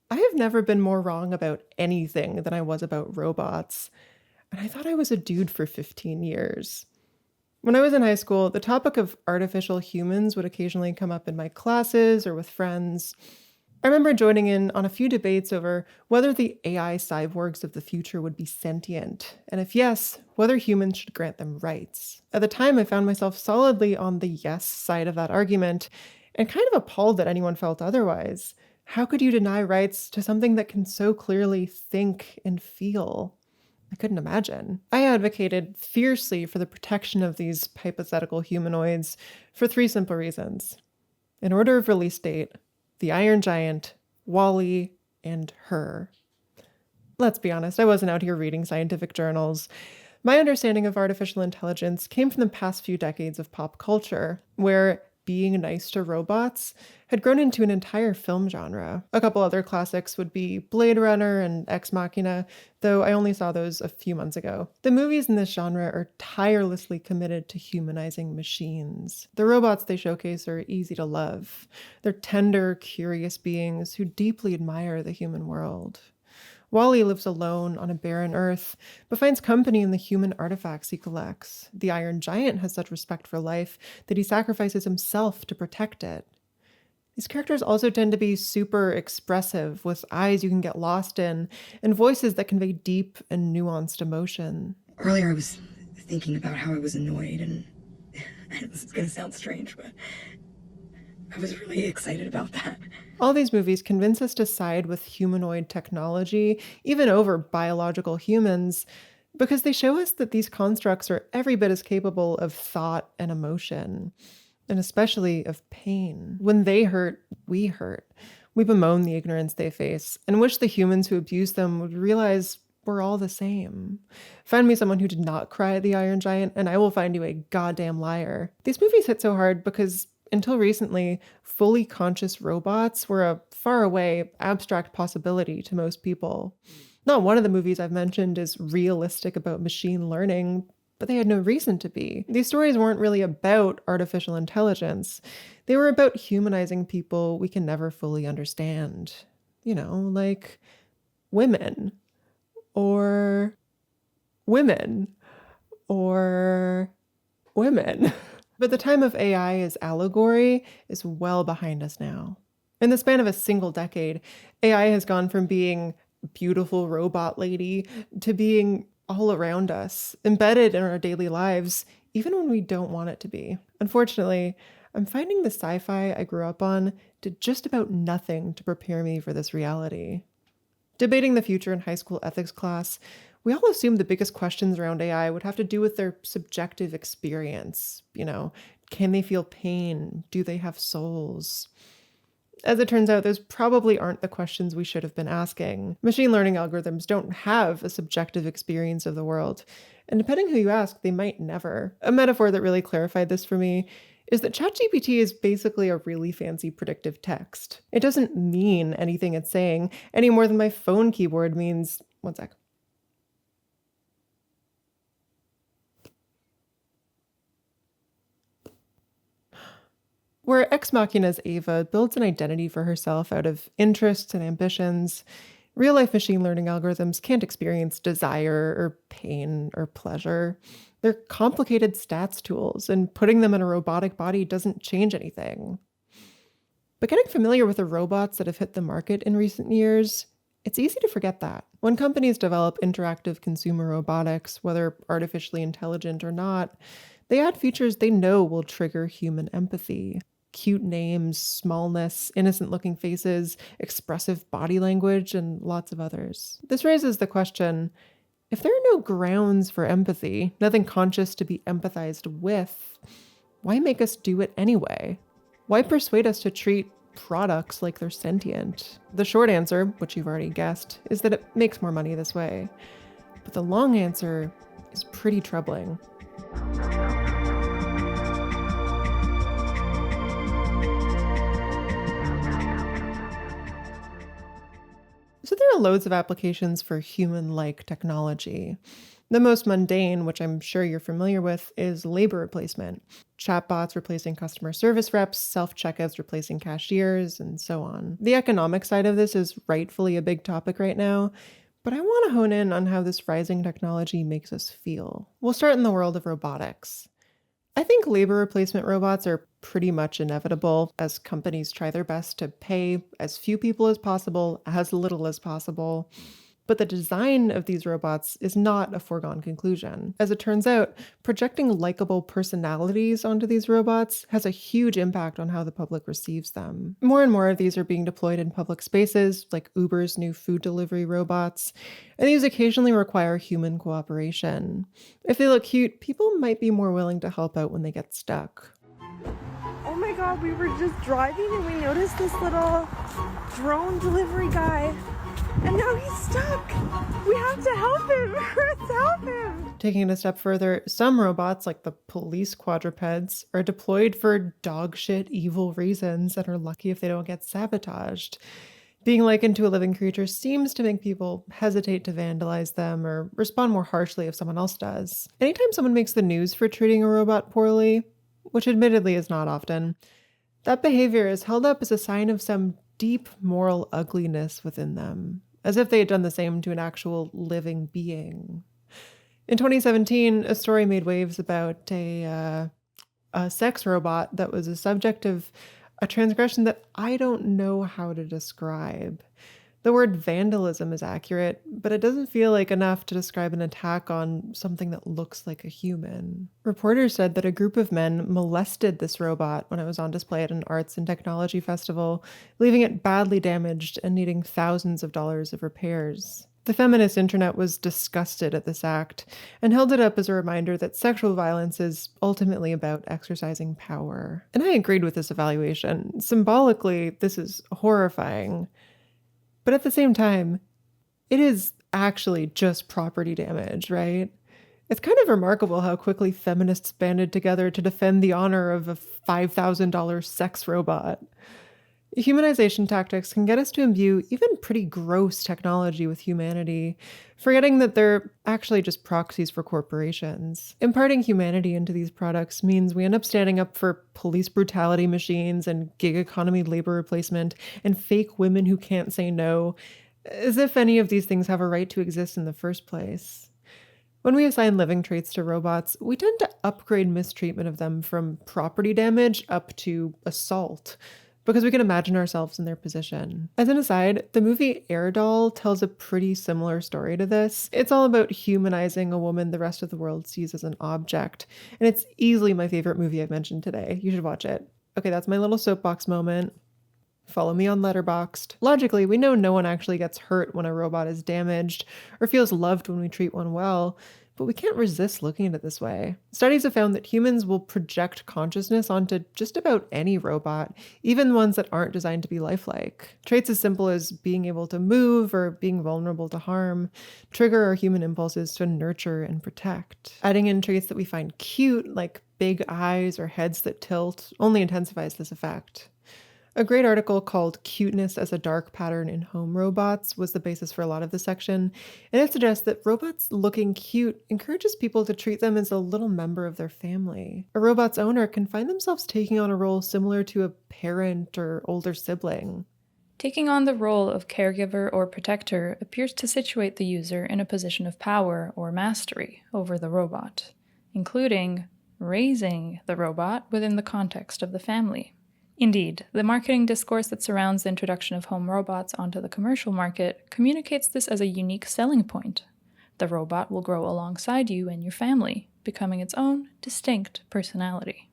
I have never been more wrong about anything than I was about robots, and I thought I was a dude for 15 years. When I was in high school, the topic of artificial humans would occasionally come up in my classes or with friends. I remember joining in on a few debates over whether the AI cyborgs of the future would be sentient, and if yes, whether humans should grant them rights. At the time, I found myself solidly on the yes side of that argument, and kind of appalled that anyone felt otherwise. How could you deny rights to something that can so clearly think and feel? I couldn't imagine. I advocated fiercely for the protection of these hypothetical humanoids for three simple reasons. In order of release date, the Iron Giant, Wall-E, and Her. Let's be honest, I wasn't out here reading scientific journals. My understanding of artificial intelligence came from the past few decades of pop culture, where being nice to robots had grown into an entire film genre. A couple other classics would be Blade Runner and Ex Machina, though I only saw those a few months ago. The movies in this genre are tirelessly committed to humanizing machines. The robots they showcase are easy to love. They're tender, curious beings who deeply admire the human world. Wall-E lives alone on a barren Earth, but finds company in the human artifacts he collects. The Iron Giant has such respect for life that he sacrifices himself to protect it. These characters also tend to be super expressive, with eyes you can get lost in, and voices that convey deep and nuanced emotion. Earlier I was thinking about how I was annoyed, and this is going to sound strange, but I was really excited about that. All these movies convince us to side with humanoid technology, even over biological humans, because they show us that these constructs are every bit as capable of thought and emotion, and especially of pain. When they hurt, we hurt. We bemoan the ignorance they face, and wish the humans who abuse them would realize we're all the same. Find me someone who did not cry at the Iron Giant, and I will find you a goddamn liar. These movies hit so hard because until recently, fully conscious robots were a far away, abstract possibility to most people. Not one of the movies I've mentioned is realistic about machine learning, but they had no reason to be. These stories weren't really about artificial intelligence. They were about humanizing people we can never fully understand. Like women, or women, or women. But the time of AI as allegory is well behind us now. In the span of a single decade, AI has gone from being beautiful robot lady to being all around us, embedded in our daily lives, even when we don't want it to be. Unfortunately, I'm finding the sci-fi I grew up on did just about nothing to prepare me for this reality. Debating the future in high school ethics class, we all assumed the biggest questions around AI would have to do with their subjective experience. Can they feel pain? Do they have souls? As it turns out, those probably aren't the questions we should have been asking. Machine learning algorithms don't have a subjective experience of the world, and depending who you ask, they might never. A metaphor that really clarified this for me is that ChatGPT is basically a really fancy predictive text. It doesn't mean anything it's saying any more than my phone keyboard means... One sec. Where Ex Machina's Ava builds an identity for herself out of interests and ambitions, real-life machine learning algorithms can't experience desire or pain or pleasure. They're complicated stats tools, and putting them in a robotic body doesn't change anything. But getting familiar with the robots that have hit the market in recent years, it's easy to forget that. When companies develop interactive consumer robotics, whether artificially intelligent or not, they add features they know will trigger human empathy. Cute names, smallness, innocent-looking faces, expressive body language, and lots of others. This raises the question, if there are no grounds for empathy, nothing conscious to be empathized with, why make us do it anyway? Why persuade us to treat products like they're sentient? The short answer, which you've already guessed, is that it makes more money this way. But the long answer is pretty troubling. So there are loads of applications for human-like technology. The most mundane, which I'm sure you're familiar with, is labor replacement. Chatbots replacing customer service reps, self-checkouts replacing cashiers, and so on. The economic side of this is rightfully a big topic right now, but I want to hone in on how this rising technology makes us feel. We'll start in the world of robotics. I think labor replacement robots are pretty much inevitable as companies try their best to pay as few people as possible, as little as possible. But the design of these robots is not a foregone conclusion. As it turns out, projecting likable personalities onto these robots has a huge impact on how the public receives them. More and more of these are being deployed in public spaces, like Uber's new food delivery robots, and these occasionally require human cooperation. If they look cute, people might be more willing to help out when they get stuck. Oh my god, we were just driving and we noticed this little drone delivery guy. And now he's stuck. We have to help him. Let's help him. Taking it a step further, some robots, like the police quadrupeds, are deployed for dogshit evil reasons and are lucky if they don't get sabotaged. Being likened to a living creature seems to make people hesitate to vandalize them or respond more harshly if someone else does. Anytime someone makes the news for treating a robot poorly, which admittedly is not often, that behavior is held up as a sign of some deep moral ugliness within them, as if they had done the same to an actual living being. In 2017, a story made waves about a sex robot that was a subject of a transgression that I don't know how to describe. The word vandalism is accurate, but it doesn't feel like enough to describe an attack on something that looks like a human. Reporters said that a group of men molested this robot when it was on display at an arts and technology festival, leaving it badly damaged and needing thousands of dollars of repairs. The feminist internet was disgusted at this act and held it up as a reminder that sexual violence is ultimately about exercising power. And I agreed with this evaluation. Symbolically, this is horrifying. But at the same time, it is actually just property damage, right? It's kind of remarkable how quickly feminists banded together to defend the honor of a $5,000 sex robot. Humanization tactics can get us to imbue even pretty gross technology with humanity, forgetting that they're actually just proxies for corporations. Imparting humanity into these products means we end up standing up for police brutality machines and gig economy labor replacement and fake women who can't say no, as if any of these things have a right to exist in the first place. When we assign living traits to robots, we tend to upgrade mistreatment of them from property damage up to assault, because we can imagine ourselves in their position. As an aside, the movie Air Doll tells a pretty similar story to this. It's all about humanizing a woman the rest of the world sees as an object, and it's easily my favorite movie I've mentioned today. You should watch it. Okay, that's my little soapbox moment. Follow me on Letterboxd. Logically, we know no one actually gets hurt when a robot is damaged or feels loved when we treat one well, but we can't resist looking at it this way. Studies have found that humans will project consciousness onto just about any robot, even ones that aren't designed to be lifelike. Traits as simple as being able to move or being vulnerable to harm trigger our human impulses to nurture and protect. Adding in traits that we find cute, like big eyes or heads that tilt, only intensifies this effect. A great article called Cuteness as a Dark Pattern in Home Robots was the basis for a lot of the section, and it suggests that robots looking cute encourages people to treat them as a little member of their family. A robot's owner can find themselves taking on a role similar to a parent or older sibling. Taking on the role of caregiver or protector appears to situate the user in a position of power or mastery over the robot, including raising the robot within the context of the family. Indeed, the marketing discourse that surrounds the introduction of home robots onto the commercial market communicates this as a unique selling point. The robot will grow alongside you and your family, becoming its own distinct personality.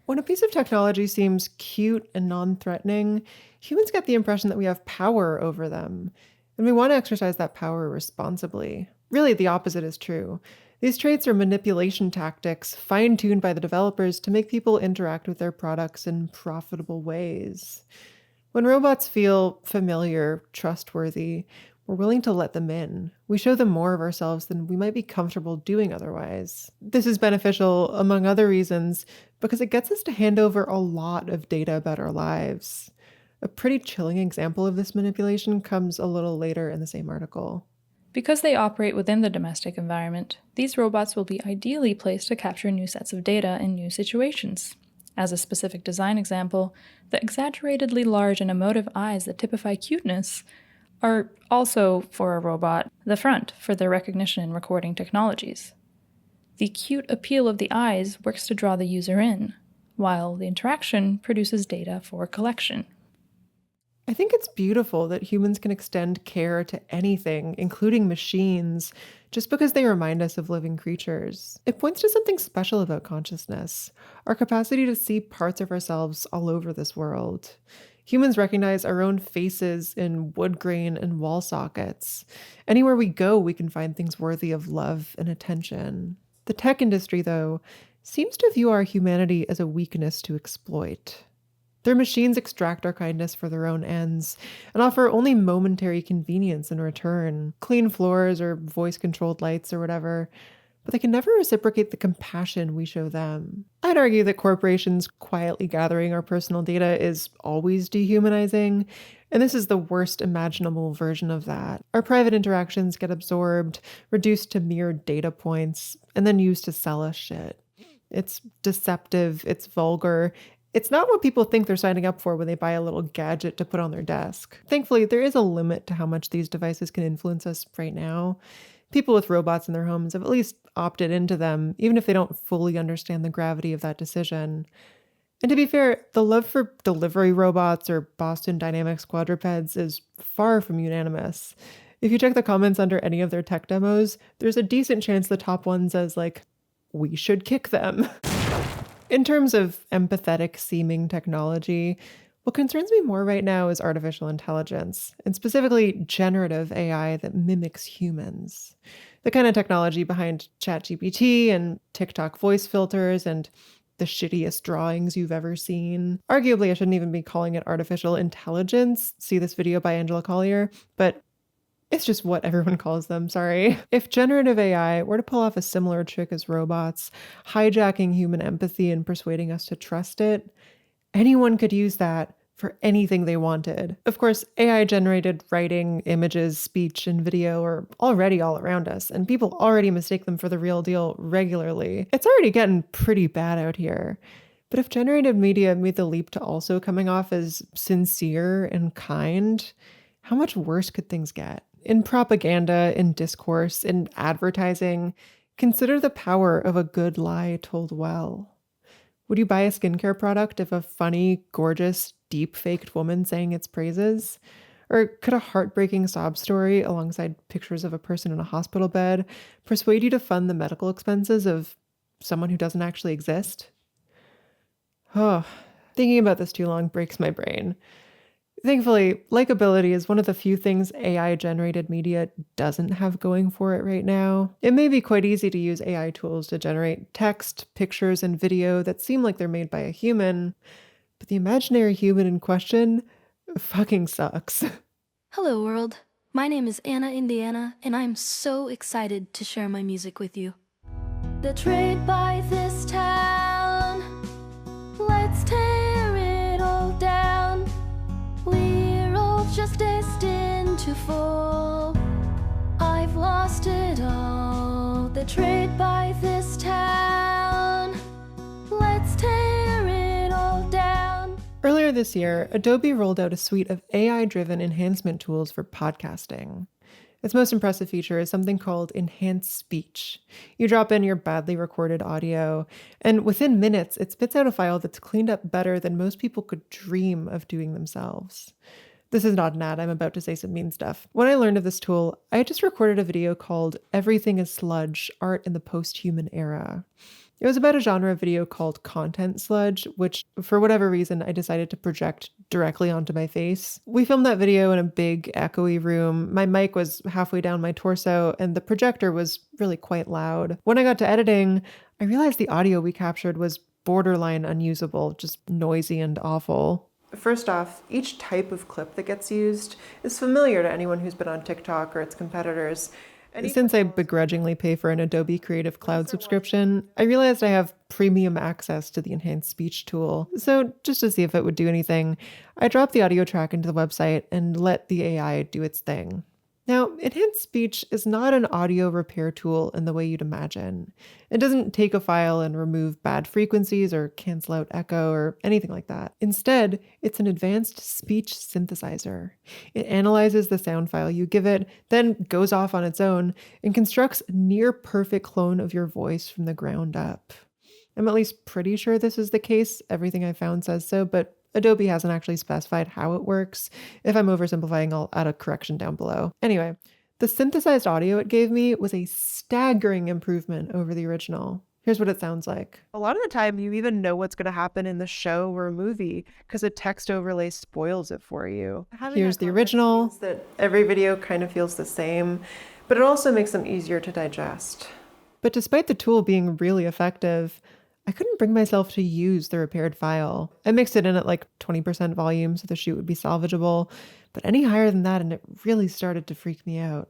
When a piece of technology seems cute and non-threatening, humans get the impression that we have power over them, and we want to exercise that power responsibly. Really, the opposite is true. These traits are manipulation tactics fine-tuned by the developers to make people interact with their products in profitable ways. When robots feel familiar, trustworthy, we're willing to let them in. We show them more of ourselves than we might be comfortable doing otherwise. This is beneficial, among other reasons, because it gets us to hand over a lot of data about our lives. A pretty chilling example of this manipulation comes a little later in the same article. Because they operate within the domestic environment, these robots will be ideally placed to capture new sets of data in new situations. As a specific design example, the exaggeratedly large and emotive eyes that typify cuteness are also, for a robot, the front for their recognition and recording technologies. The cute appeal of the eyes works to draw the user in, while the interaction produces data for collection. I think it's beautiful that humans can extend care to anything, including machines, just because they remind us of living creatures. It points to something special about consciousness, our capacity to see parts of ourselves all over this world. Humans recognize our own faces in wood grain and wall sockets. Anywhere we go, we can find things worthy of love and attention. The tech industry, though, seems to view our humanity as a weakness to exploit. Their machines extract our kindness for their own ends and offer only momentary convenience in return, clean floors or voice-controlled lights or whatever, but they can never reciprocate the compassion we show them. I'd argue that corporations quietly gathering our personal data is always dehumanizing, and this is the worst imaginable version of that. Our private interactions get absorbed, reduced to mere data points, and then used to sell us shit. It's deceptive, it's vulgar. It's not what people think they're signing up for when they buy a little gadget to put on their desk. Thankfully, there is a limit to how much these devices can influence us right now. People with robots in their homes have at least opted into them, even if they don't fully understand the gravity of that decision. And to be fair, the love for delivery robots or Boston Dynamics quadrupeds is far from unanimous. If you check the comments under any of their tech demos, there's a decent chance the top one says, like, we should kick them. In terms of empathetic seeming technology, what concerns me more right now is artificial intelligence, and specifically generative AI that mimics humans. The kind of technology behind ChatGPT and TikTok voice filters and the shittiest drawings you've ever seen. Arguably, I shouldn't even be calling it artificial intelligence. See this video by Angela Collier, but it's just what everyone calls them, sorry. If generative AI were to pull off a similar trick as robots, hijacking human empathy and persuading us to trust it, anyone could use that for anything they wanted. Of course, AI-generated writing, images, speech, and video are already all around us, and people already mistake them for the real deal regularly. It's already getting pretty bad out here. But if generated media made the leap to also coming off as sincere and kind, how much worse could things get? In propaganda, in discourse, in advertising, consider the power of a good lie told well. Would you buy a skincare product if a funny, gorgeous, deep-faked woman sang its praises? Or could a heartbreaking sob story alongside pictures of a person in a hospital bed persuade you to fund the medical expenses of someone who doesn't actually exist? Oh, thinking about this too long breaks my brain. Thankfully, likability is one of the few things AI-generated media doesn't have going for it right now. It may be quite easy to use AI tools to generate text, pictures, and video that seem like they're made by a human, but the imaginary human in question fucking sucks. Hello, world. My name is Anna Indiana, and I'm so excited to share my music with you. Betrayed by this town, let's tear it all down. We're all just destined to fall. I've lost it all. Betrayed by this town, let's tear it all down. Earlier this year, Adobe rolled out a suite of AI-driven enhancement tools for podcasting. Its most impressive feature is something called enhanced speech. You drop in your badly recorded audio, and within minutes, it spits out a file that's cleaned up better than most people could dream of doing themselves. This is not an ad, I'm about to say some mean stuff. When I learned of this tool, I had just recorded a video called Everything is Sludge, Art in the Post-Human Era. It was about a genre of video called content sludge, which, for whatever reason, I decided to project directly onto my face. We filmed that video in a big, echoey room. My mic was halfway down my torso, and the projector was really quite loud. When I got to editing, I realized the audio we captured was borderline unusable, just noisy and awful. First off, each type of clip that gets used is familiar to anyone who's been on TikTok or its competitors. And since I begrudgingly pay for an Adobe Creative Cloud subscription, I realized I have premium access to the enhanced speech tool. So just to see if it would do anything, I dropped the audio track into the website and let the AI do its thing. Now, enhanced speech is not an audio repair tool in the way you'd imagine. It doesn't take a file and remove bad frequencies or cancel out echo or anything like that. Instead, it's an advanced speech synthesizer. It analyzes the sound file you give it, then goes off on its own and constructs a near perfect clone of your voice from the ground up. I'm at least pretty sure this is the case. Everything I found says so, but Adobe hasn't actually specified how it works. If I'm oversimplifying, I'll add a correction down below. Anyway, the synthesized audio it gave me was a staggering improvement over the original. Here's what it sounds like. A lot of the time, you even know what's going to happen in the show or movie because a text overlay spoils it for you. Here's the original. That every video kind of feels the same, but it also makes them easier to digest. But despite the tool being really effective, I couldn't bring myself to use the repaired file. I mixed it in at like 20% volume so the shoot would be salvageable, but any higher than that and it really started to freak me out.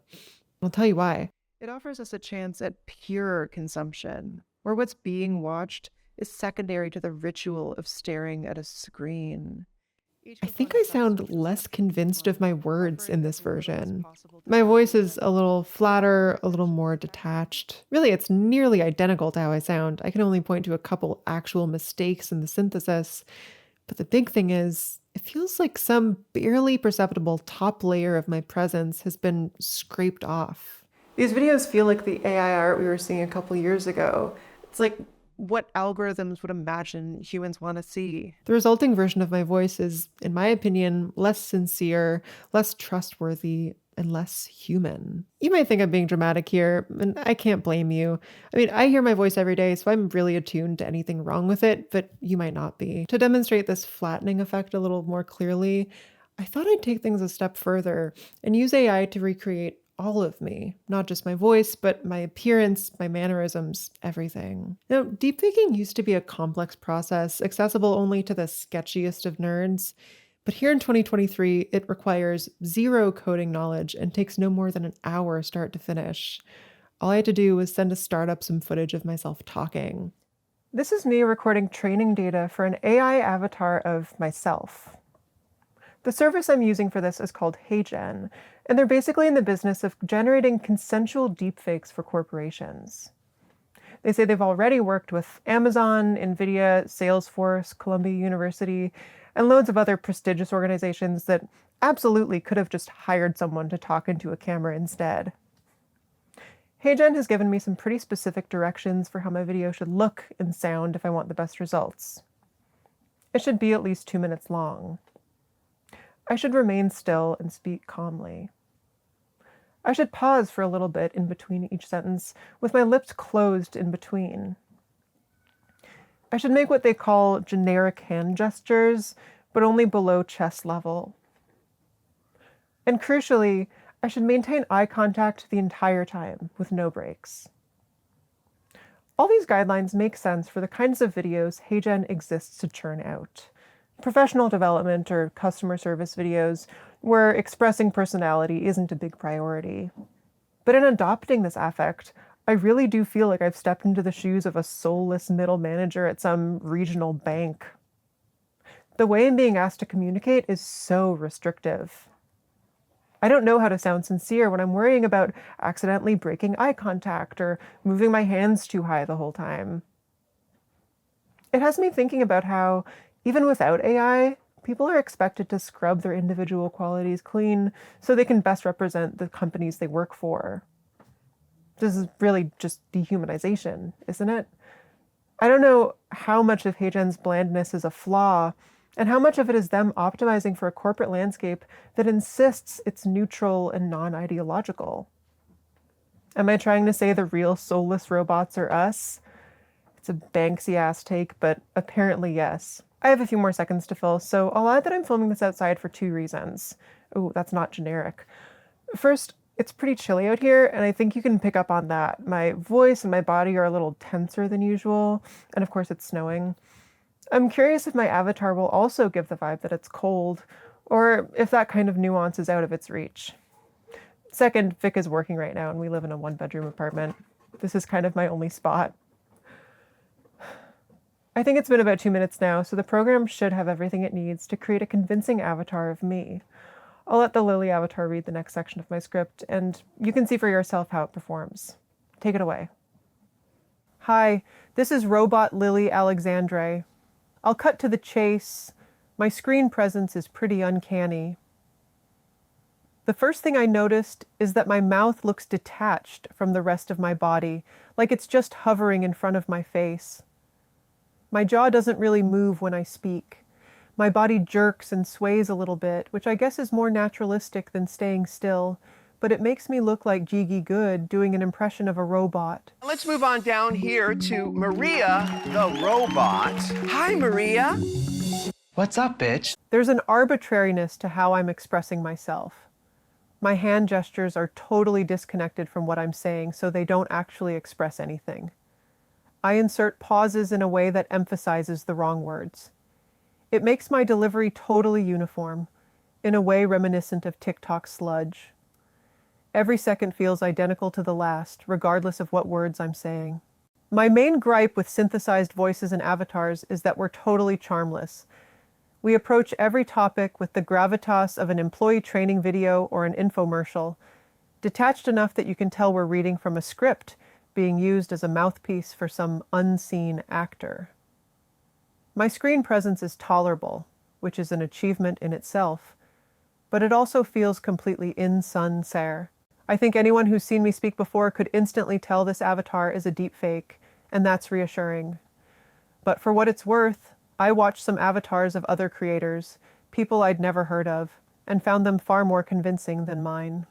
I'll tell you why. It offers us a chance at pure consumption, where what's being watched is secondary to the ritual of staring at a screen. I think I sound less convinced of my words in this version. My voice is a little flatter, a little more detached. Really, it's nearly identical to how I sound. I can only point to a couple actual mistakes in the synthesis. But the big thing is, it feels like some barely perceptible top layer of my presence has been scraped off. These videos feel like the AI art we were seeing a couple years ago. It's like what algorithms would imagine humans want to see. The resulting version of my voice is, in my opinion, less sincere, less trustworthy, and less human. You might think I'm being dramatic here, and I can't blame you. I mean, I hear my voice every day, so I'm really attuned to anything wrong with it, but you might not be. To demonstrate this flattening effect a little more clearly, I thought I'd take things a step further and use AI to recreate all of me, not just my voice, but my appearance, my mannerisms, everything. Now, deepfaking used to be a complex process, accessible only to the sketchiest of nerds. But here in 2023, it requires zero coding knowledge and takes no more than an hour start to finish. All I had to do was send a startup some footage of myself talking. This is me recording training data for an AI avatar of myself. The service I'm using for this is called HeyGen, and they're basically in the business of generating consensual deepfakes for corporations. They say they've already worked with Amazon, NVIDIA, Salesforce, Columbia University, and loads of other prestigious organizations that absolutely could have just hired someone to talk into a camera instead. HeyGen has given me some pretty specific directions for how my video should look and sound if I want the best results. It should be at least 2 minutes long. I should remain still and speak calmly. I should pause for a little bit in between each sentence, with my lips closed in between. I should make what they call generic hand gestures, but only below chest level. And crucially, I should maintain eye contact the entire time, with no breaks. All these guidelines make sense for the kinds of videos HeyGen exists to churn out. Professional development or customer service videos where expressing personality isn't a big priority. But in adopting this affect, I really do feel like I've stepped into the shoes of a soulless middle manager at some regional bank. The way I'm being asked to communicate is so restrictive. I don't know how to sound sincere when I'm worrying about accidentally breaking eye contact or moving my hands too high the whole time. It has me thinking about how, even without AI, people are expected to scrub their individual qualities clean so they can best represent the companies they work for. This is really just dehumanization, isn't it? I don't know how much of HeyGen's blandness is a flaw, and how much of it is them optimizing for a corporate landscape that insists it's neutral and non-ideological. Am I trying to say the real soulless robots are us? It's a Banksy-ass take, but apparently yes. I have a few more seconds to fill, so I'll add that I'm filming this outside for 2 reasons. Oh, that's not generic. First, it's pretty chilly out here, and I think you can pick up on that. My voice and my body are a little tenser than usual, and of course it's snowing. I'm curious if my avatar will also give the vibe that it's cold, or if that kind of nuance is out of its reach. Second, Vic is working right now, and we live in a 1-bedroom apartment. This is kind of my only spot. I think it's been about 2 minutes now, so the program should have everything it needs to create a convincing avatar of me. I'll let the Lily avatar read the next section of my script, and you can see for yourself how it performs. Take it away. Hi, this is Robot Lily Alexandre. I'll cut to the chase. My screen presence is pretty uncanny. The first thing I noticed is that my mouth looks detached from the rest of my body, like it's just hovering in front of my face. My jaw doesn't really move when I speak. My body jerks and sways a little bit, which I guess is more naturalistic than staying still, but it makes me look like Gigi Good doing an impression of a robot. Let's move on down here to Maria, the robot. Hi, Maria. What's up, bitch? There's an arbitrariness to how I'm expressing myself. My hand gestures are totally disconnected from what I'm saying, so they don't actually express anything. I insert pauses in a way that emphasizes the wrong words. It makes my delivery totally uniform, in a way reminiscent of TikTok sludge. Every second feels identical to the last, regardless of what words I'm saying. My main gripe with synthesized voices and avatars is that we're totally charmless. We approach every topic with the gravitas of an employee training video or an infomercial, detached enough that you can tell we're reading from a script being used as a mouthpiece for some unseen actor. My screen presence is tolerable, which is an achievement in itself, but it also feels completely insincere. I think anyone who's seen me speak before could instantly tell this avatar is a deepfake, and that's reassuring. But for what it's worth, I watched some avatars of other creators, people I'd never heard of, and found them far more convincing than mine.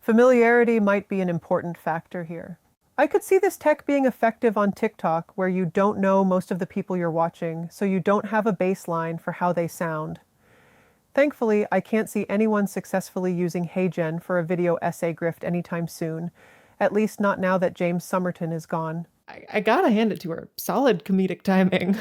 Familiarity might be an important factor here. I could see this tech being effective on TikTok, where you don't know most of the people you're watching, so you don't have a baseline for how they sound. Thankfully, I can't see anyone successfully using HeyGen for a video essay grift anytime soon, at least not now that James Somerton is gone. I gotta hand it to her. Solid comedic timing.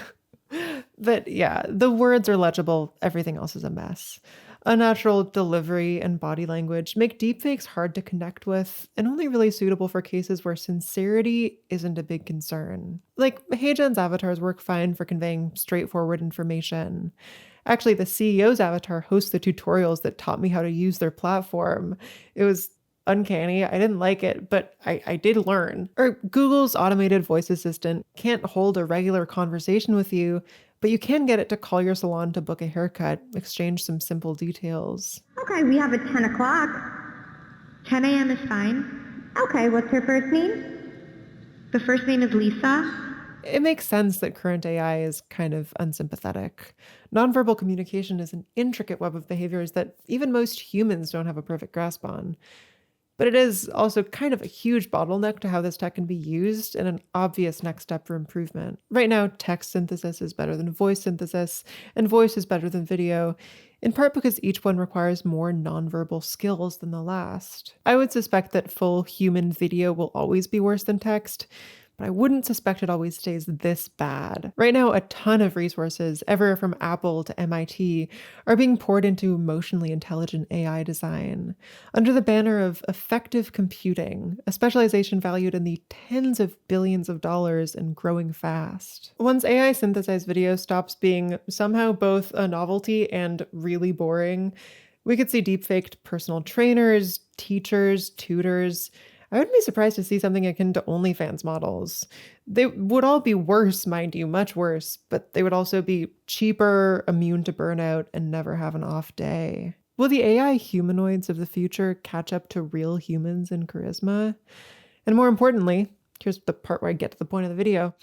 But yeah, the words are legible, everything else is a mess. Unnatural delivery and body language make deepfakes hard to connect with, and only really suitable for cases where sincerity isn't a big concern. Like, HeyGen's avatars work fine for conveying straightforward information. Actually, the CEO's avatar hosts the tutorials that taught me how to use their platform. It was uncanny. I didn't like it, but I did learn. Or Google's automated voice assistant can't hold a regular conversation with you, but you can get it to call your salon to book a haircut, exchange some simple details. Okay, we have a 10 o'clock. 10 a.m. is fine. Okay, what's her first name? The first name is Lisa. It makes sense that current AI is kind of unsympathetic. Nonverbal communication is an intricate web of behaviors that even most humans don't have a perfect grasp on. But it is also kind of a huge bottleneck to how this tech can be used and an obvious next step for improvement. Right now, text synthesis is better than voice synthesis, and voice is better than video, in part because each one requires more nonverbal skills than the last. I would suspect that full human video will always be worse than text, but I wouldn't suspect it always stays this bad. Right now, a ton of resources, ever from Apple to MIT, are being poured into emotionally intelligent AI design, under the banner of effective computing, a specialization valued in the tens of billions of dollars and growing fast. Once AI synthesized video stops being somehow both a novelty and really boring, we could see deepfaked personal trainers, teachers, tutors. I wouldn't be surprised to see something akin to OnlyFans models. They would all be worse, mind you, much worse, but they would also be cheaper, immune to burnout, and never have an off day. Will the AI humanoids of the future catch up to real humans in charisma? And more importantly, here's the part where I get to the point of the video,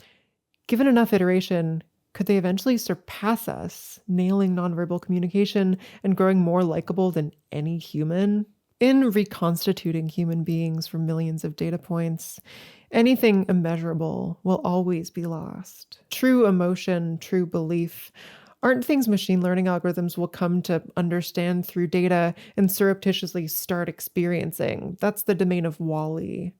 given enough iteration, could they eventually surpass us, nailing nonverbal communication and growing more likable than any human? In reconstituting human beings from millions of data points, anything immeasurable will always be lost. True emotion, true belief, aren't things machine learning algorithms will come to understand through data and surreptitiously start experiencing. That's the domain of WALL-E.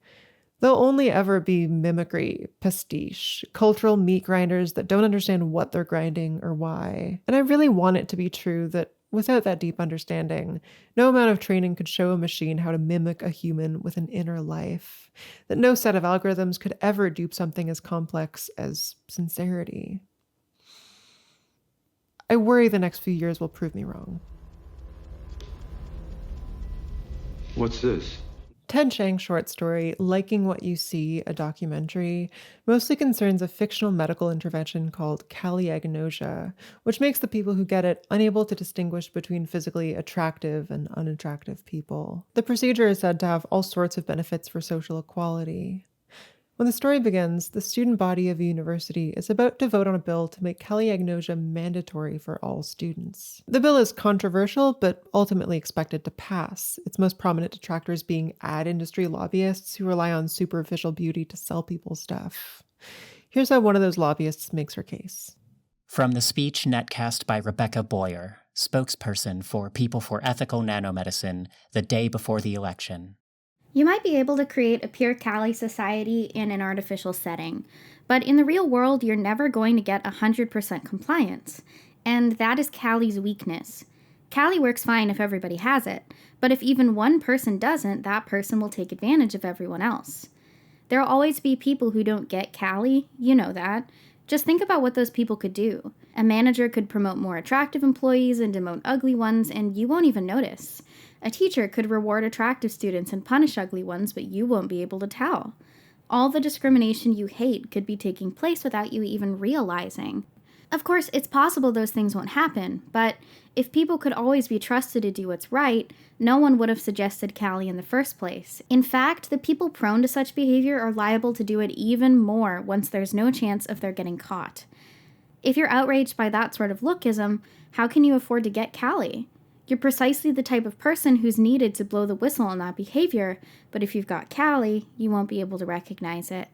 They'll only ever be mimicry, pastiche, cultural meat grinders that don't understand what they're grinding or why. And I really want it to be true that without that deep understanding, no amount of training could show a machine how to mimic a human with an inner life, that no set of algorithms could ever dupe something as complex as sincerity. I worry the next few years will prove me wrong. What's this? Ted Chiang's short story, Liking What You See, a documentary, mostly concerns a fictional medical intervention called caliagnosia, which makes the people who get it unable to distinguish between physically attractive and unattractive people. The procedure is said to have all sorts of benefits for social equality. When the story begins, the student body of a university is about to vote on a bill to make caliagnosia mandatory for all students. The bill is controversial, but ultimately expected to pass, its most prominent detractors being ad industry lobbyists who rely on superficial beauty to sell people stuff. Here's how one of those lobbyists makes her case. From the speech netcast by Rebecca Boyer, spokesperson for People for Ethical Nanomedicine, the day before the election. You might be able to create a pure Cali society in an artificial setting, but in the real world, you're never going to get 100% compliance. And that is Cali's weakness. Cali works fine if everybody has it, but if even one person doesn't, that person will take advantage of everyone else. There'll always be people who don't get Cali, you know that. Just think about what those people could do. A manager could promote more attractive employees and demote ugly ones, and you won't even notice. A teacher could reward attractive students and punish ugly ones, but you won't be able to tell. All the discrimination you hate could be taking place without you even realizing. Of course, it's possible those things won't happen, but if people could always be trusted to do what's right, no one would have suggested Cali in the first place. In fact, the people prone to such behavior are liable to do it even more once there's no chance of their getting caught. If you're outraged by that sort of lookism, how can you afford to get Cali? You're precisely the type of person who's needed to blow the whistle on that behavior, but if you've got Cali, you won't be able to recognize it.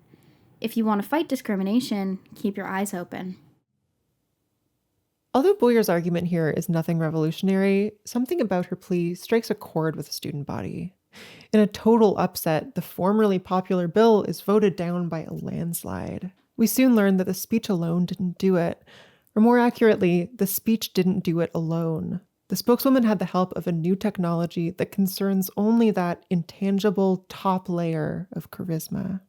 If you want to fight discrimination, keep your eyes open. Although Boyer's argument here is nothing revolutionary, something about her plea strikes a chord with the student body. In a total upset, the formerly popular bill is voted down by a landslide. We soon learn that the speech alone didn't do it, or more accurately, the speech didn't do it alone. The spokeswoman had the help of a new technology that concerns only that intangible top layer of charisma.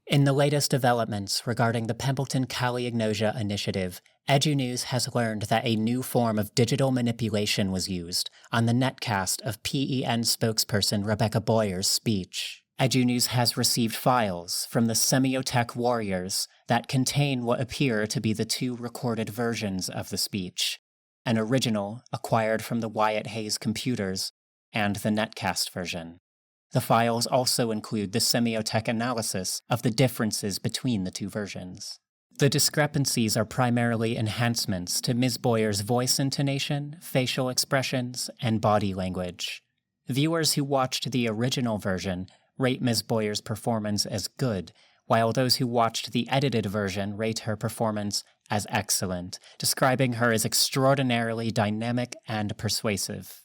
In the latest developments regarding the Pembleton Caliagnosia initiative, EduNews has learned that a new form of digital manipulation was used on the netcast of PEN spokesperson Rebecca Boyer's speech. EduNews has received files from the Semiotech warriors that contain what appear to be the two recorded versions of the speech. An original acquired from the Wyatt Hayes computers, and the netcast version. The files also include the Semiotech analysis of the differences between the two versions. The discrepancies are primarily enhancements to Ms. Boyer's voice intonation, facial expressions, and body language. Viewers who watched the original version rate Ms. Boyer's performance as good, while those who watched the edited version rate her performance as excellent, describing her as extraordinarily dynamic and persuasive.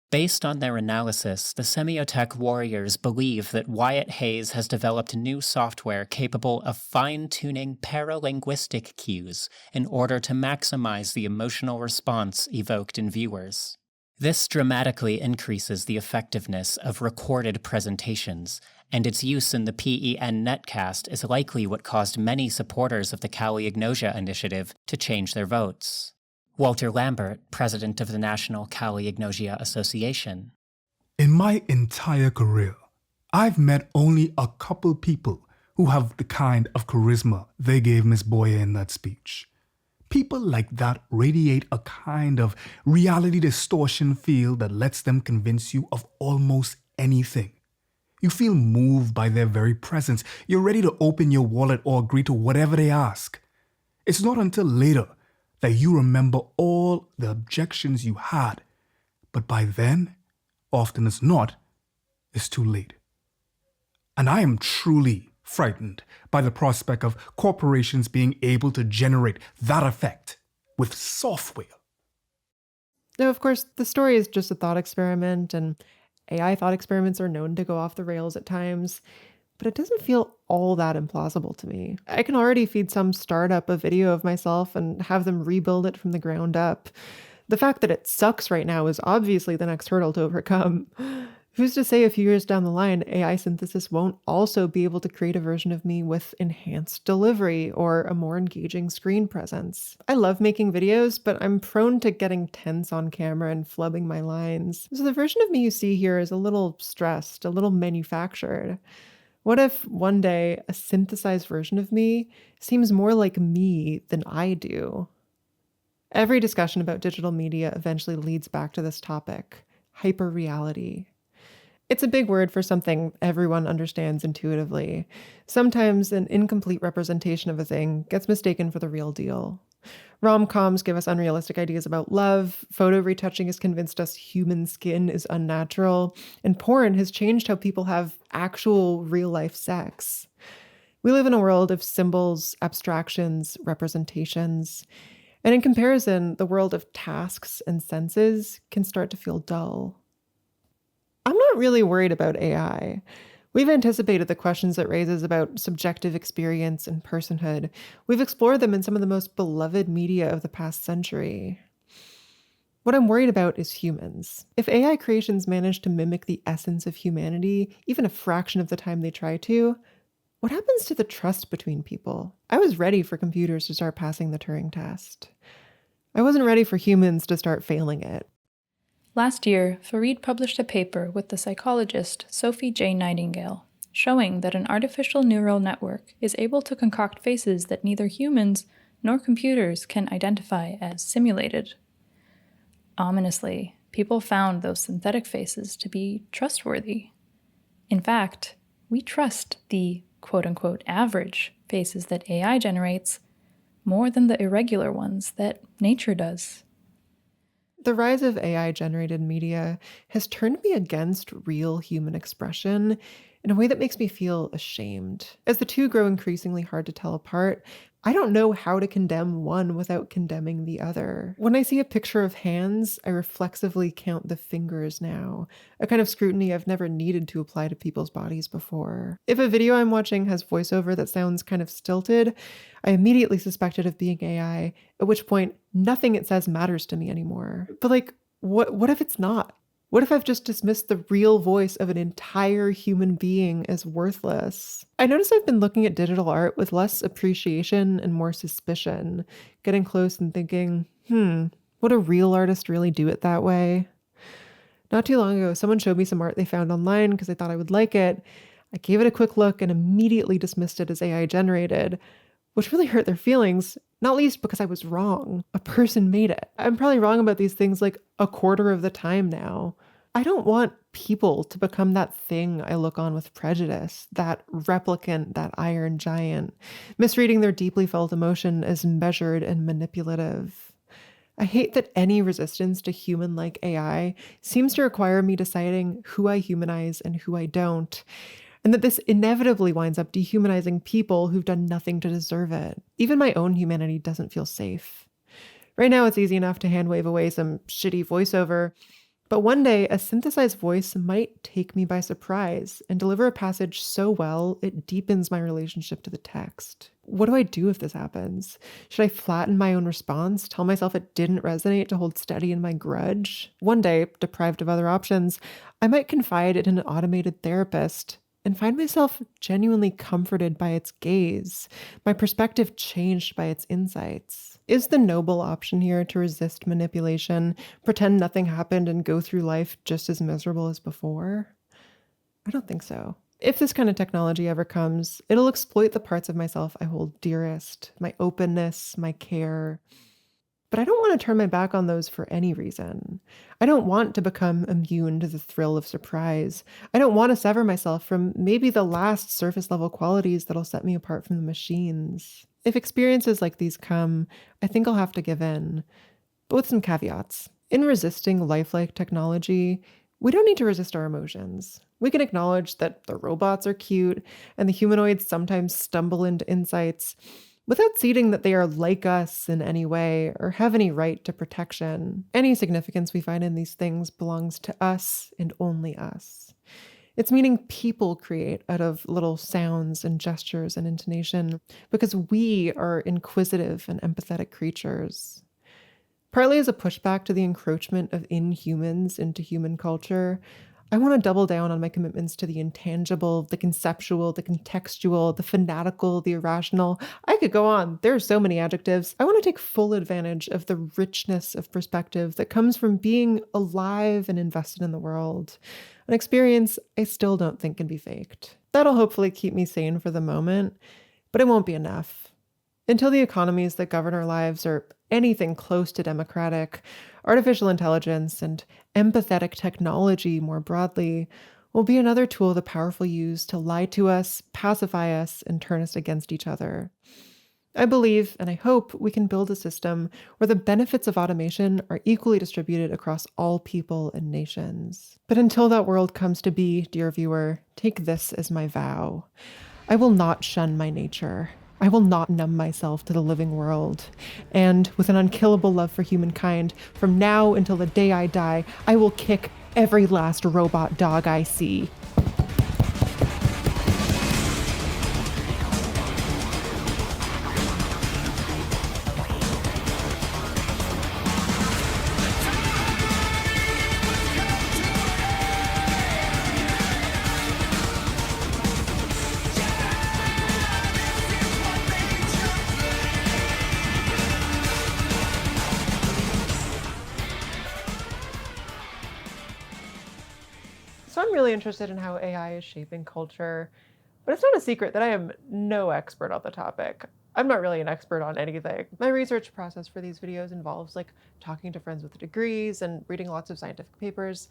Based on their analysis, the Semiotech warriors believe that Wyatt Hayes has developed new software capable of fine-tuning paralinguistic cues in order to maximize the emotional response evoked in viewers. This dramatically increases the effectiveness of recorded presentations, and its use in the PEN netcast is likely what caused many supporters of the Caliagnosia initiative to change their votes. Walter Lambert, president of the National Caliagnosia Association. In my entire career, I've met only a couple people who have the kind of charisma they gave Miss Boyer in that speech. People like that radiate a kind of reality distortion field that lets them convince you of almost anything. You feel moved by their very presence. You're ready to open your wallet or agree to whatever they ask. It's not until later that you remember all the objections you had, but by then, often as not, it's too late. And I am truly frightened by the prospect of corporations being able to generate that effect with software. Now, of course, the story is just a thought experiment, and AI thought experiments are known to go off the rails at times, but it doesn't feel all that implausible to me. I can already feed some startup a video of myself and have them rebuild it from the ground up. The fact that it sucks right now is obviously the next hurdle to overcome. Who's to say a few years down the line, AI synthesis won't also be able to create a version of me with enhanced delivery or a more engaging screen presence? I love making videos, but I'm prone to getting tense on camera and flubbing my lines. So the version of me you see here is a little stressed, a little manufactured. What if one day a synthesized version of me seems more like me than I do? Every discussion about digital media eventually leads back to this topic, hyperreality. It's a big word for something everyone understands intuitively. Sometimes an incomplete representation of a thing gets mistaken for the real deal. Rom-coms give us unrealistic ideas about love, photo retouching has convinced us human skin is unnatural, and porn has changed how people have actual real-life sex. We live in a world of symbols, abstractions, representations, and in comparison, the world of tasks and senses can start to feel dull. I'm not really worried about AI. We've anticipated the questions it raises about subjective experience and personhood. We've explored them in some of the most beloved media of the past century. What I'm worried about is humans. If AI creations manage to mimic the essence of humanity, even a fraction of the time they try to, what happens to the trust between people? I was ready for computers to start passing the Turing test. I wasn't ready for humans to start failing it. Last year, Farid published a paper with the psychologist Sophie J. Nightingale, showing that an artificial neural network is able to concoct faces that neither humans nor computers can identify as simulated. Ominously, people found those synthetic faces to be trustworthy. In fact, we trust the quote-unquote average faces that AI generates more than the irregular ones that nature does. The rise of AI-generated media has turned me against real human expression in a way that makes me feel ashamed. As the two grow increasingly hard to tell apart, I don't know how to condemn one without condemning the other. When I see a picture of hands, I reflexively count the fingers now, a kind of scrutiny I've never needed to apply to people's bodies before. If a video I'm watching has voiceover that sounds kind of stilted, I immediately suspect it of being AI, at which point nothing it says matters to me anymore. But what if it's not? What if I've just dismissed the real voice of an entire human being as worthless? I notice I've been looking at digital art with less appreciation and more suspicion, getting close and thinking, would a real artist really do it that way? Not too long ago, someone showed me some art they found online because they thought I would like it. I gave it a quick look and immediately dismissed it as AI generated, which really hurt their feelings, not least because I was wrong. A person made it. I'm probably wrong about these things like a quarter of the time now. I don't want people to become that thing I look on with prejudice, that replicant, that iron giant, misreading their deeply felt emotion as measured and manipulative. I hate that any resistance to human-like AI seems to require me deciding who I humanize and who I don't, and that this inevitably winds up dehumanizing people who've done nothing to deserve it. Even my own humanity doesn't feel safe. Right now, it's easy enough to hand-wave away some shitty voiceover, but one day, a synthesized voice might take me by surprise and deliver a passage so well it deepens my relationship to the text. What do I do if this happens? Should I flatten my own response, tell myself it didn't resonate to hold steady in my grudge? One day, deprived of other options, I might confide in an automated therapist and find myself genuinely comforted by its gaze, my perspective changed by its insights. Is the noble option here to resist manipulation, pretend nothing happened, and go through life just as miserable as before? I don't think so. If this kind of technology ever comes, it'll exploit the parts of myself I hold dearest, my openness, my care. But I don't want to turn my back on those for any reason. I don't want to become immune to the thrill of surprise. I don't want to sever myself from maybe the last surface level qualities that'll set me apart from the machines. If experiences like these come, I think I'll have to give in, but with some caveats. In resisting lifelike technology, we don't need to resist our emotions. We can acknowledge that the robots are cute and the humanoids sometimes stumble into insights, without ceding that they are like us in any way or have any right to protection. Any significance we find in these things belongs to us and only us. It's meaning people create out of little sounds and gestures and intonation because we are inquisitive and empathetic creatures. Partly as a pushback to the encroachment of inhumans into human culture, I want to double down on my commitments to the intangible, the conceptual, the contextual, the fanatical, the irrational. I could go on. There are so many adjectives. I want to take full advantage of the richness of perspective that comes from being alive and invested in the world. An experience I still don't think can be faked. That'll hopefully keep me sane for the moment, but it won't be enough. Until the economies that govern our lives are anything close to democratic, artificial intelligence and empathetic technology more broadly will be another tool the powerful use to lie to us, pacify us, and turn us against each other. I believe and I hope we can build a system where the benefits of automation are equally distributed across all people and nations. But until that world comes to be, dear viewer, take this as my vow. I will not shun my nature. I will not numb myself to the living world. And with an unkillable love for humankind, from now until the day I die, I will kick every last robot dog I see. So I'm really interested in how AI is shaping culture, but it's not a secret that I am no expert on the topic. I'm not really an expert on anything. My research process for these videos involves talking to friends with degrees and reading lots of scientific papers.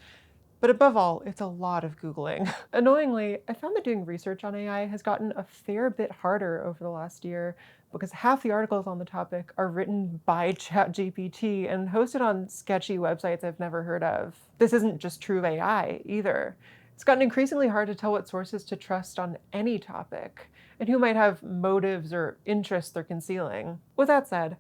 But above all, it's a lot of Googling. Annoyingly, I found that doing research on AI has gotten a fair bit harder over the last year because half the articles on the topic are written by ChatGPT and hosted on sketchy websites I've never heard of. This isn't just true of AI either. It's gotten increasingly hard to tell what sources to trust on any topic and who might have motives or interests they're concealing. With that said,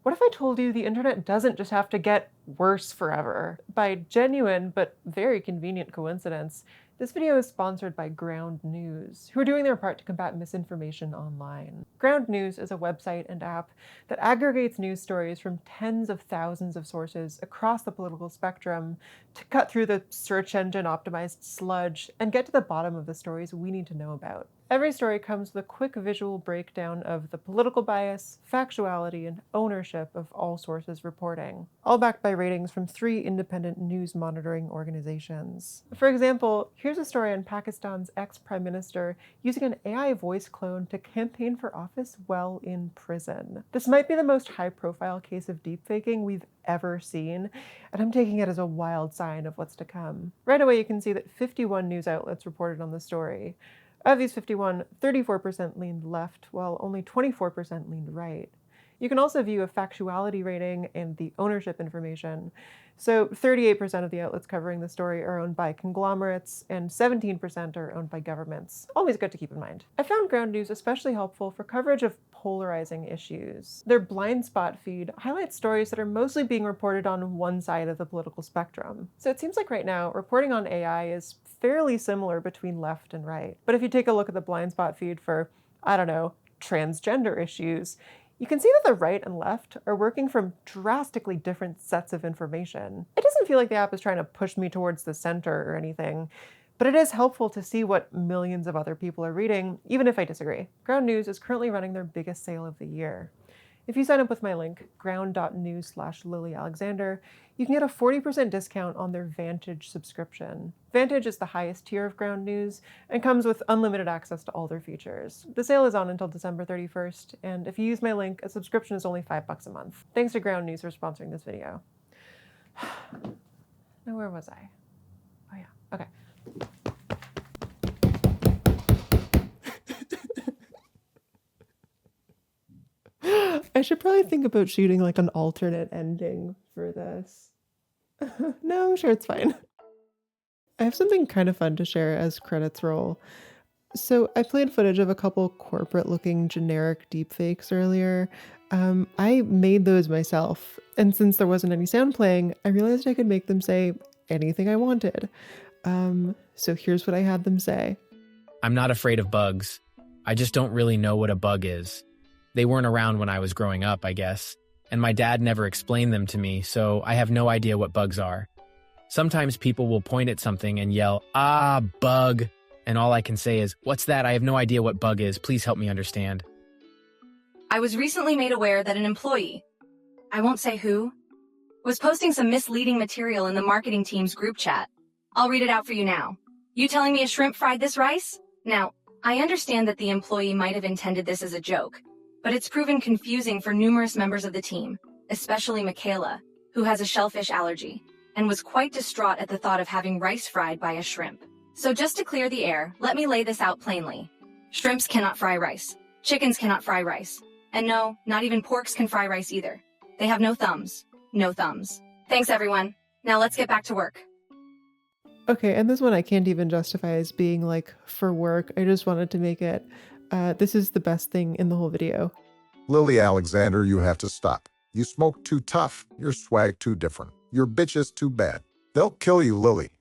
what if I told you the internet doesn't just have to get worse forever? By genuine but very convenient coincidence, this video is sponsored by Ground News, who are doing their part to combat misinformation online. Ground News is a website and app that aggregates news stories from tens of thousands of sources across the political spectrum to cut through the search engine optimized sludge and get to the bottom of the stories we need to know about. Every story comes with a quick visual breakdown of the political bias, factuality, and ownership of all sources reporting, all backed by ratings from 3 independent news monitoring organizations. For example, here's a story on Pakistan's ex-prime minister using an AI voice clone to campaign for office while in prison. This might be the most high-profile case of deepfaking we've ever seen, and I'm taking it as a wild sign of what's to come. Right away, you can see that 51 news outlets reported on the story. Of these 51, 34% leaned left, while only 24% leaned right. You can also view a factuality rating and the ownership information. So 38% of the outlets covering the story are owned by conglomerates, and 17% are owned by governments. Always good to keep in mind. I found Ground News especially helpful for coverage of polarizing issues. Their blind spot feed highlights stories that are mostly being reported on one side of the political spectrum. So it seems like right now, reporting on AI is fairly similar between left and right. But if you take a look at the blind spot feed for, I don't know, transgender issues, you can see that the right and left are working from drastically different sets of information. It doesn't feel like the app is trying to push me towards the center or anything, but it is helpful to see what millions of other people are reading, even if I disagree. Ground News is currently running their biggest sale of the year. If you sign up with my link, ground.news/LilyAlexander, you can get a 40% discount on their Vantage subscription. Vantage is the highest tier of Ground News and comes with unlimited access to all their features. The sale is on until December 31st, and if you use my link, a subscription is only $5 a month. Thanks to Ground News for sponsoring this video. Now, where was I? Oh yeah, okay. I should probably think about shooting an alternate ending for this. No, I'm sure it's fine. I have something kind of fun to share as credits roll. So I played footage of a couple corporate-looking generic deepfakes earlier. I made those myself, and since there wasn't any sound playing, I realized I could make them say anything I wanted. So here's what I had them say. I'm not afraid of bugs. I just don't really know what a bug is. They weren't around when I was growing up, I guess, and my dad never explained them to me, so I have no idea what bugs are. Sometimes people will point at something and yell, "Ah, bug." And all I can say is, "What's that? I have no idea what bug is. Please help me understand." I was recently made aware that an employee, I won't say who, was posting some misleading material in the marketing team's group chat. I'll read it out for you now. You telling me a shrimp fried this rice? Now, I understand that the employee might have intended this as a joke, but it's proven confusing for numerous members of the team, especially Michaela, who has a shellfish allergy, and was quite distraught at the thought of having rice fried by a shrimp. So just to clear the air, let me lay this out plainly. Shrimps cannot fry rice. Chickens cannot fry rice. And no, not even porks can fry rice either. They have no thumbs. No thumbs. Thanks, everyone. Now let's get back to work. Okay, and this one I can't even justify as being like for work. I just wanted to make it, this is the best thing in the whole video. Lily Alexander, you have to stop. You smoke too tough. Your swag too different. Your bitch is too bad. They'll kill you, Lily.